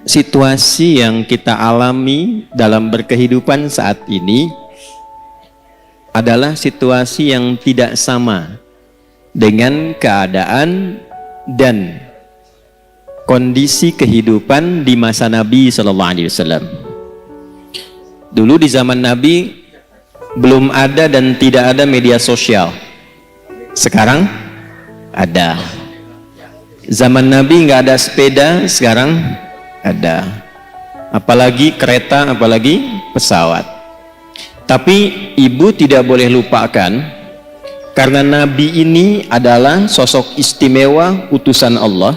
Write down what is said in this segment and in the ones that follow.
situasi yang kita alami dalam berkehidupan saat ini adalah situasi yang tidak sama dengan keadaan dan kondisi kehidupan di masa Nabi SAW. Dulu di zaman Nabi belum ada dan tidak ada media sosial. Sekarang ada. Zaman Nabi nggak ada sepeda, sekarang ada. Apalagi kereta, apalagi pesawat. Tapi ibu tidak boleh lupakan, karena Nabi ini adalah sosok istimewa utusan Allah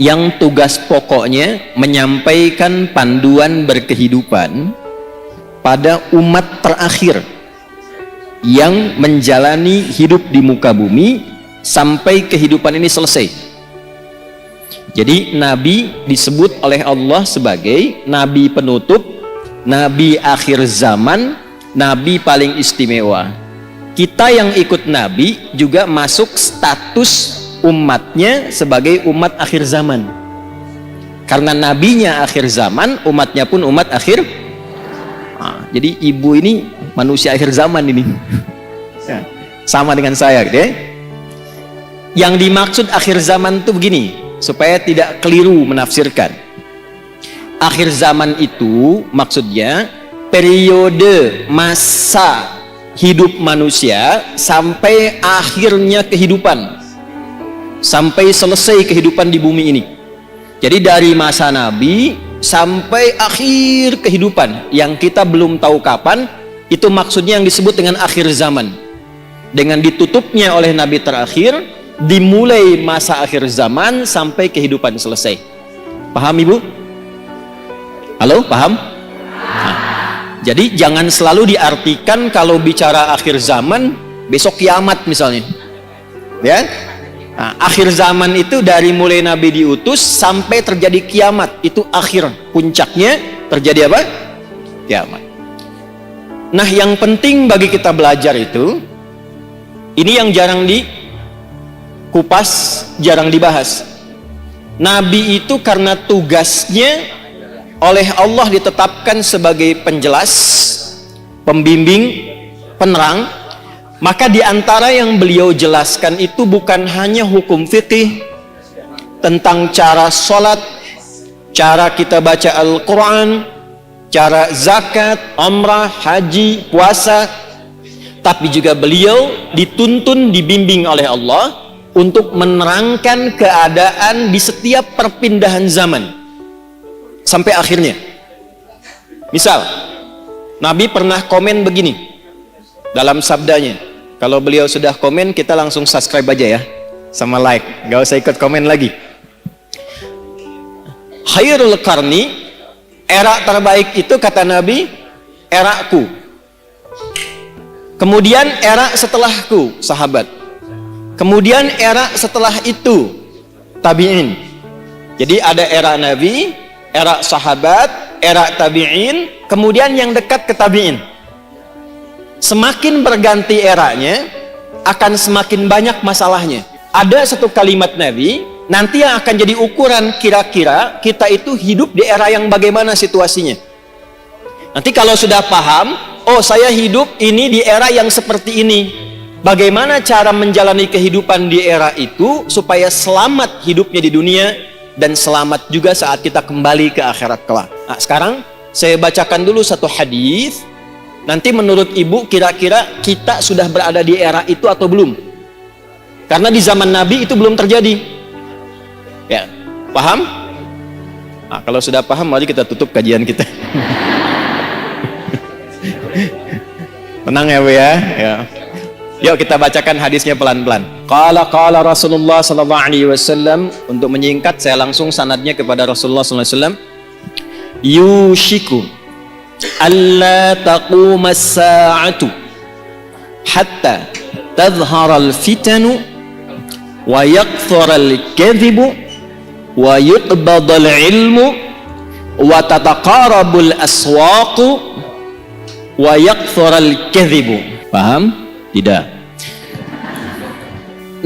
yang tugas pokoknya menyampaikan panduan berkehidupan pada umat terakhir yang menjalani hidup di muka bumi sampai kehidupan ini selesai. Jadi Nabi disebut oleh Allah sebagai Nabi penutup, Nabi akhir zaman, Nabi paling istimewa. Kita yang ikut Nabi juga masuk status umatnya sebagai umat akhir zaman. Karena nabinya akhir zaman, umatnya pun umat akhir. Jadi ibu ini manusia akhir zaman ini. Sama dengan saya gitu ya. Yang dimaksud akhir zaman itu begini, supaya tidak keliru menafsirkan. Akhir zaman itu maksudnya periode masa hidup manusia sampai akhirnya kehidupan, sampai selesai kehidupan di bumi ini. Jadi dari masa Nabi sampai akhir kehidupan yang kita belum tahu kapan, itu maksudnya yang disebut dengan akhir zaman. Dengan ditutupnya oleh Nabi terakhir, dimulai masa akhir zaman sampai kehidupan selesai. Paham Ibu? Halo, paham? Jadi jangan selalu diartikan kalau bicara akhir zaman besok kiamat misalnya. Ya? Akhir zaman itu dari mulai Nabi diutus sampai terjadi kiamat, itu akhir, puncaknya terjadi apa? Kiamat. Nah, yang penting bagi kita belajar itu, ini yang jarang dikupas, jarang dibahas. Nabi itu karena tugasnya oleh Allah ditetapkan sebagai penjelas, pembimbing, penerang, maka di antara yang beliau jelaskan itu bukan hanya hukum fikih tentang cara sholat, cara kita baca Al-Quran, cara zakat, umrah, haji, puasa, tapi juga beliau dituntun, dibimbing oleh Allah untuk menerangkan keadaan di setiap perpindahan zaman sampai akhirnya. Misal, Nabi pernah komen begini dalam sabdanya. Kalau beliau sudah komen, kita langsung subscribe aja ya, sama like, gak usah ikut komen lagi. Khairul qarni, era terbaik itu kata Nabi, eraku. Kemudian era setelahku, sahabat. Kemudian era setelah itu, tabi'in. Jadi ada era Nabi, era sahabat, era tabi'in, kemudian yang dekat ke tabi'in. Semakin berganti eranya, akan semakin banyak masalahnya. Ada satu kalimat Nabi, nanti yang akan jadi ukuran kira-kira kita itu hidup di era yang bagaimana situasinya. Nanti kalau sudah paham, oh saya hidup ini di era yang seperti ini, bagaimana cara menjalani kehidupan di era itu supaya selamat hidupnya di dunia dan selamat juga saat kita kembali ke akhirat kelak. Nah, sekarang saya bacakan dulu satu hadis. Nanti menurut Ibu kira-kira kita sudah berada di era itu atau belum? Karena di zaman Nabi itu belum terjadi. Ya, paham? Nah, kalau sudah paham, mari kita tutup kajian kita. Tenang ya Bu ya. Yuk kita bacakan hadisnya pelan-pelan. Qala Rasulullah sallallahu alaihi wasallam. Untuk menyingkat saya langsung sanadnya kepada Rasulullah sallallahu alaihi wasallam. Yushiku alla taquma as-sa'atu hatta tadhhara al-fitanu wa yakthura al-kadhibu wa yuqbada al-ilmu wa tataqarabu al-aswaqu wa yakthura al-kadhibu. Paham? Tidak.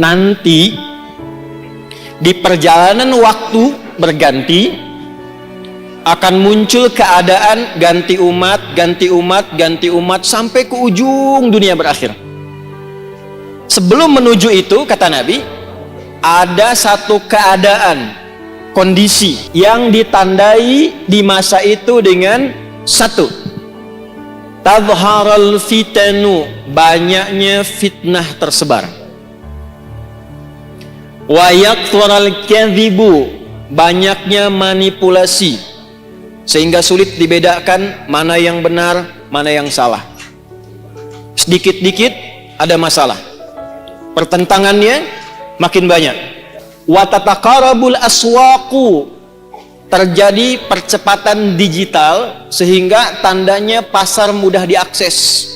Nanti di perjalanan waktu berganti, akan muncul keadaan ganti umat, ganti umat, ganti umat sampai ke ujung dunia berakhir. Sebelum menuju itu, kata Nabi, ada satu keadaan, kondisi yang ditandai di masa itu dengan satu, tadharal fitanu, banyaknya fitnah tersebar, wa yakthurul kadhibu, banyaknya manipulasi, sehingga sulit dibedakan mana yang benar, mana yang salah. Sedikit-dikit ada masalah, pertentangannya makin banyak. Wa tataqarabul aswaqu, terjadi percepatan digital sehingga tandanya pasar mudah diakses.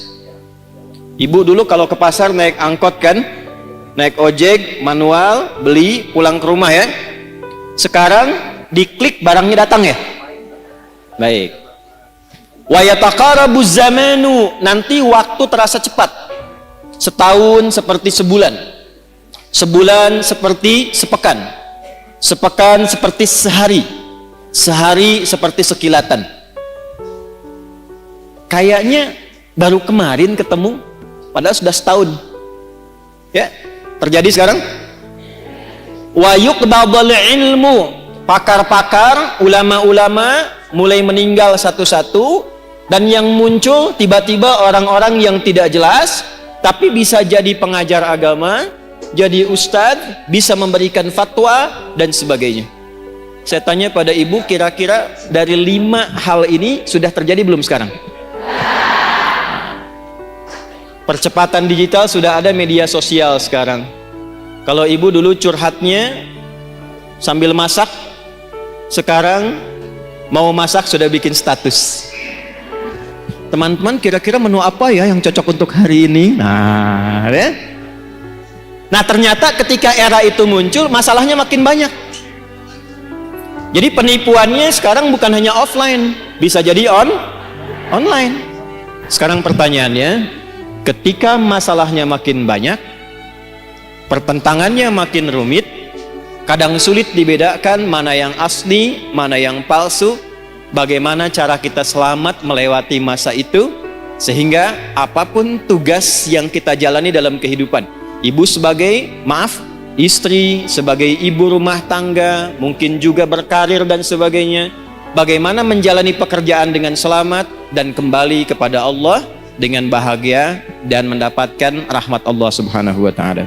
Ibu dulu kalau ke pasar naik angkot kan, naik ojek manual, beli pulang ke rumah ya. Sekarang diklik barangnya datang ya. Baik. Wa yataqarabuz zamanu, nanti waktu terasa cepat. Setahun seperti sebulan, sebulan seperti sepekan, sepekan seperti sehari, sehari seperti sekilatan. Kayaknya baru kemarin ketemu, padahal sudah setahun. Ya, terjadi sekarang. Wa yuqdadul ilmu, pakar-pakar, ulama-ulama mulai meninggal satu-satu, dan yang muncul tiba-tiba orang-orang yang tidak jelas, tapi bisa jadi pengajar agama, jadi ustadz, bisa memberikan fatwa dan sebagainya. Saya tanya pada ibu, kira-kira dari 5 hal ini sudah terjadi belum sekarang? Percepatan digital, sudah ada media sosial sekarang. Kalau ibu dulu curhatnya sambil masak, sekarang mau masak sudah bikin status. Teman-teman, kira-kira menu apa ya yang cocok untuk hari ini? Nah, ya. Nah, ternyata ketika era itu muncul, masalahnya makin banyak. Jadi penipuannya sekarang bukan hanya offline, bisa jadi online. Sekarang pertanyaannya, ketika masalahnya makin banyak, pertentangannya makin rumit, kadang sulit dibedakan mana yang asli, mana yang palsu. Bagaimana cara kita selamat melewati masa itu, sehingga apapun tugas yang kita jalani dalam kehidupan, ibu sebagai istri, sebagai ibu rumah tangga, mungkin juga berkarir dan sebagainya, bagaimana menjalani pekerjaan dengan selamat dan kembali kepada Allah dengan bahagia dan mendapatkan rahmat Allah Subhanahu wa ta'ala.